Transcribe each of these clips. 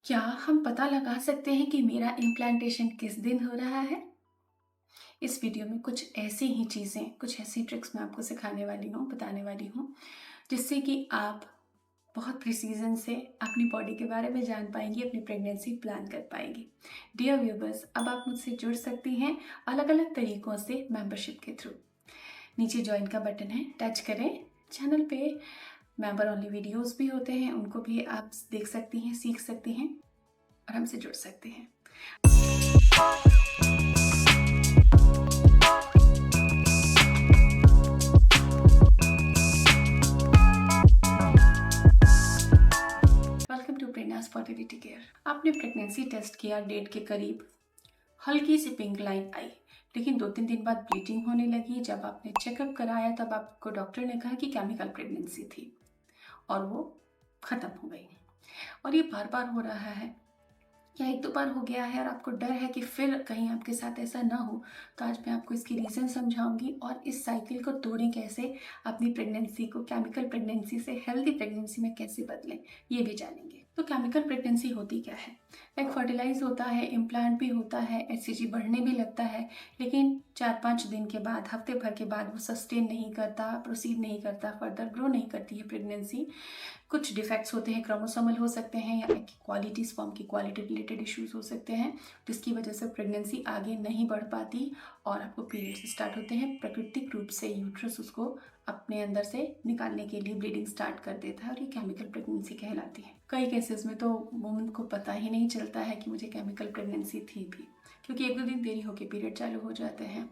क्या हम पता लगा सकते हैं कि मेरा इम्प्लांटेशन किस दिन हो रहा है? इस वीडियो में कुछ ऐसी ही चीज़ें, कुछ ऐसी ट्रिक्स मैं आपको सिखाने वाली हूँ, बताने वाली हूँ, जिससे कि आप बहुत प्रिसीजन से अपनी बॉडी के बारे में जान पाएंगी, अपनी प्रेगनेंसी प्लान कर पाएंगी। डियर व्यूवर्स, अब आप मुझसे जुड़ सकती हैं अलग अलग तरीक़ों से मेंबरशिप के थ्रू। नीचे ज्वाइन का बटन है, टच करें। चैनल पे मेंबर ओनली वीडियोस भी होते हैं, उनको भी आप देख सकती हैं, सीख सकती हैं और हमसे जुड़ सकते हैं। Welcome to Prerna's fertility care. आपने प्रेगनेंसी टेस्ट किया, डेट के करीब हल्की सी पिंक लाइन आई, लेकिन 2-3 दिन बाद ब्लीडिंग होने लगी। जब आपने चेकअप कराया तब आपको डॉक्टर ने कहा कि केमिकल प्रेगनेंसी थी और वो ख़त्म हो गई। और ये बार बार हो रहा है या 1-2 बार हो गया है और आपको डर है कि फिर कहीं आपके साथ ऐसा ना हो, तो आज मैं आपको इसकी रीज़न समझाऊंगी और इस साइकिल को तोड़ें कैसे, अपनी प्रेगनेंसी को केमिकल प्रेगनेंसी से हेल्दी प्रेगनेंसी में कैसे बदलें, ये भी जानेंगे। तो केमिकल प्रेगनेंसी होती क्या है? एग फर्टिलाइज होता है, इम्प्लांट भी होता है, एचसीजी बढ़ने भी लगता है, लेकिन 4-5 दिन के बाद, हफ्ते भर के बाद वो सस्टेन नहीं करता, प्रोसीड नहीं करता, फर्दर ग्रो नहीं करती है प्रेगनेंसी। कुछ डिफेक्ट्स होते हैं, क्रोमोसोमल हो सकते हैं या क्वालिटी, स्पर्म की क्वालिटी रिलेटेड इश्यूज हो सकते हैं, जिसकी वजह से प्रेगनेंसी आगे नहीं बढ़ पाती और आपको पीरियड्स स्टार्ट होते हैं। प्राकृतिक रूप से यूट्रस उसको अपने अंदर से निकालने के लिए ब्लीडिंग स्टार्ट कर देता है और ये केमिकल प्रेगनेंसी कहलाती है। कई केसेस में तो वुमन को पता ही नहीं चलता है कि मुझे केमिकल प्रेगनेंसी थी भी, क्योंकि 1-2 दिन देरी होकर पीरियड चालू हो जाते हैं।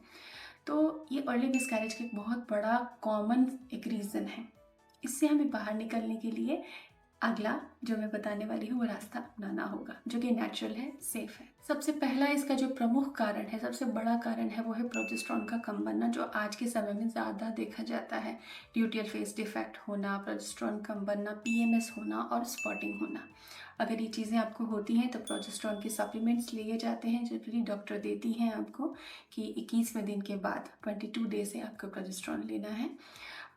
तो ये अर्ली मिसकैरेज का एक बहुत बड़ा कॉमन एक रीज़न है। इससे हमें बाहर निकलने के लिए अगला जो मैं बताने वाली हूँ वो रास्ता अपनाना होगा, जो कि नेचुरल है, सेफ है। सबसे पहला इसका जो प्रमुख कारण है, सबसे बड़ा कारण है, वो है प्रोजेस्टेरॉन का कम बनना, जो आज के समय में ज़्यादा देखा जाता है। ल्यूटियल फेस डिफेक्ट होना, प्रोजेस्टेरॉन कम बनना, पीएमएस होना और स्पॉटिंग होना। अगर ये चीज़ें आपको होती हैं तो प्रोजेस्टेरॉन के सप्लीमेंट्स लिए जाते हैं, जनरली डॉक्टर देती हैं आपको कि 21वें दिन के बाद 22 डे से आपको प्रोजेस्टेरॉन लेना है।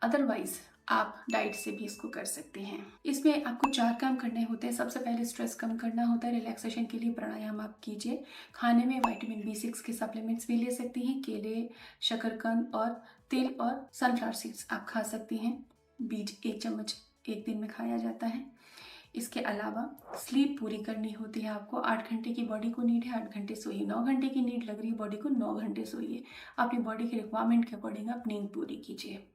अदरवाइज आप डाइट से भी इसको कर सकते हैं। इसमें आपको 4 काम करने होते हैं। सबसे पहले स्ट्रेस कम करना होता है। रिलैक्सेशन के लिए प्राणायाम आप कीजिए। खाने में विटामिन B6 के सप्लीमेंट्स भी ले सकती हैं। केले, शकरकंद और तिल और सनफ्लावर सीड्स आप खा सकती हैं। बीज 1 चम्मच एक दिन में खाया जाता है। इसके अलावा स्लीप पूरी करनी होती है आपको। 8 घंटे की बॉडी को नीड है, 8 घंटे सोइए। 9 घंटे की नीड लग रही है बॉडी को, 9 घंटे सोइए। अपनी बॉडी की रिक्वायरमेंट के अकॉर्डिंग आप नींद पूरी कीजिए।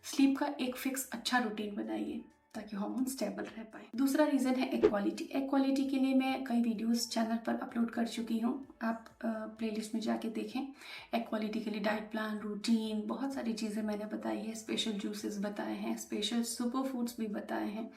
स्लीप का एक फिक्स अच्छा रूटीन बनाइए ताकि हार्मोन स्टेबल रह पाए। दूसरा रीज़न है एग क्वालिटी। एग क्वालिटी के लिए मैं कई वीडियोस चैनल पर अपलोड कर चुकी हूँ, आप प्लेलिस्ट में जाके देखें। एग क्वालिटी के लिए डाइट प्लान, रूटीन, बहुत सारी चीज़ें मैंने बताई है। स्पेशल जूसेस बताए हैं, स्पेशल सुपर फूड्स भी बताए हैं।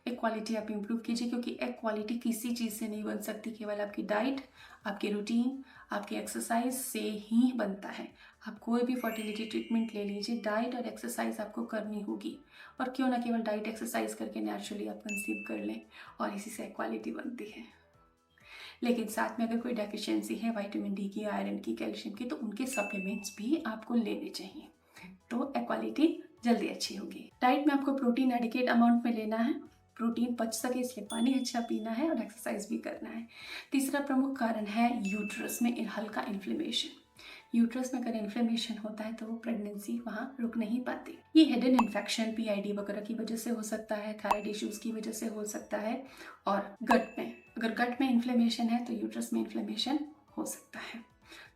एग क्वालिटी आप इम्प्रूव कीजिए, क्योंकि एग क्वालिटी किसी चीज़ से नहीं बन सकती, केवल आपकी डाइट, आपकी रूटीन, आपकी एक्सरसाइज से ही बनता है। आप कोई भी फर्टिलिटी ट्रीटमेंट ले लीजिए, डाइट और एक्सरसाइज आपको करनी होगी। और क्यों ना केवल डाइट एक्सरसाइज करके नेचुरली आप कंसीव कर लें और इसी से क्वालिटी बनती है। लेकिन साथ में अगर कोई डेफिशिएंसी है विटामिन डी की, आयरन की, कैल्शियम की, तो उनके सप्लीमेंट्स भी आपको लेने चाहिए, तो क्वालिटी जल्दी अच्छी होगी। डाइट में आपको प्रोटीन एडिकेट अमाउंट में लेना है। प्रोटीन पच सके इसलिए पानी अच्छा पीना है और एक्सरसाइज भी करना है। तीसरा प्रमुख कारण है यूट्रस में हल्का इन्फ्लेमेशन। यूट्रस में अगर इन्फ्लेमेशन होता है तो वो प्रेगनेंसी वहाँ रुक नहीं पाती। ये हिडन इन्फेक्शन, पीआईडी वगैरह की वजह से हो सकता है, थायराइड इश्यूज की वजह से हो सकता है, और गट में, अगर गट में इन्फ्लेमेशन है तो यूट्रस में इन्फ्लेमेशन हो सकता है।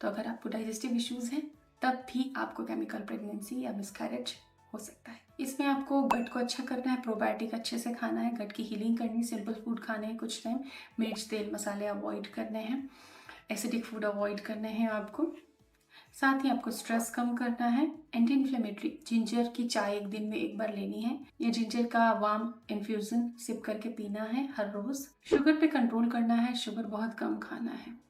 तो अगर आपको डाइजेस्टिव इश्यूज हैं तब भी आपको केमिकल प्रेगनेंसी या मिसकैरेज हो सकता है। इसमें आपको गट को अच्छा करना है, प्रोबायोटिक अच्छे से खाना है, गट की हीलिंग करनी, सिंपल फूड खाने हैं कुछ टाइम, मिर्च, तेल, मसाले अवॉइड करने हैं, एसिडिक फूड अवॉइड करने हैं आपको। साथ ही आपको स्ट्रेस कम करना है। एंटी इन्फ्लेमेटरी जिंजर की चाय एक दिन में एक बार लेनी है, या जिंजर का वार्म इन्फ्यूजन सिप करके पीना है हर रोज। शुगर पे कंट्रोल करना है, शुगर बहुत कम खाना है,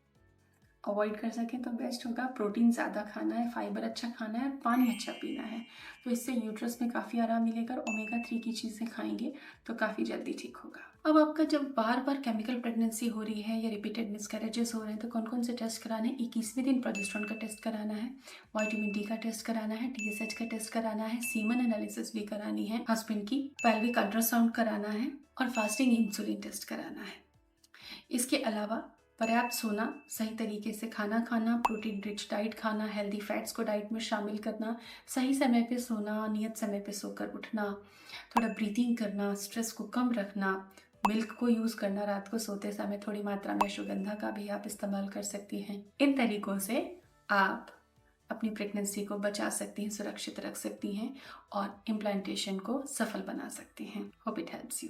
अवॉइड कर सकें तो बेस्ट होगा। प्रोटीन ज़्यादा खाना है, फाइबर अच्छा खाना है, पानी अच्छा पीना है, तो इससे यूट्रस में काफ़ी आराम मिलेगा। ओमेगा 3 की चीज़ें खाएंगे तो काफ़ी जल्दी ठीक होगा। अब आपका जब बार बार केमिकल प्रेगनेंसी हो रही है या रिपीटेड मिसकैरेजेस हो रहे हैं तो कौन कौन से टेस्ट कराने हैं? 21वें दिन प्रोजेस्टेरॉन का टेस्ट कराना है, विटामिन डी का टेस्ट कराना है, TSH का टेस्ट कराना है, सीमन एनालिसिस भी करानी है, हस्बैंड की पेल्विक अल्ट्रासाउंड कराना है और फास्टिंग इंसुलिन टेस्ट कराना है। इसके अलावा पर्याप्त सोना, सही तरीके से खाना खाना, प्रोटीन रिच डाइट खाना, हेल्दी फैट्स को डाइट में शामिल करना, सही समय पे सोना, नियत समय पे सोकर उठना, थोड़ा ब्रीथिंग करना, स्ट्रेस को कम रखना, मिल्क को यूज़ करना, रात को सोते समय थोड़ी मात्रा में अश्वगंधा का भी आप इस्तेमाल कर सकती हैं। इन तरीकों से आप अपनी प्रेगनेंसी को बचा सकती हैं, सुरक्षित रख सकती हैं और इम्प्लांटेशन को सफल बना सकती हैं। Hope it helps you.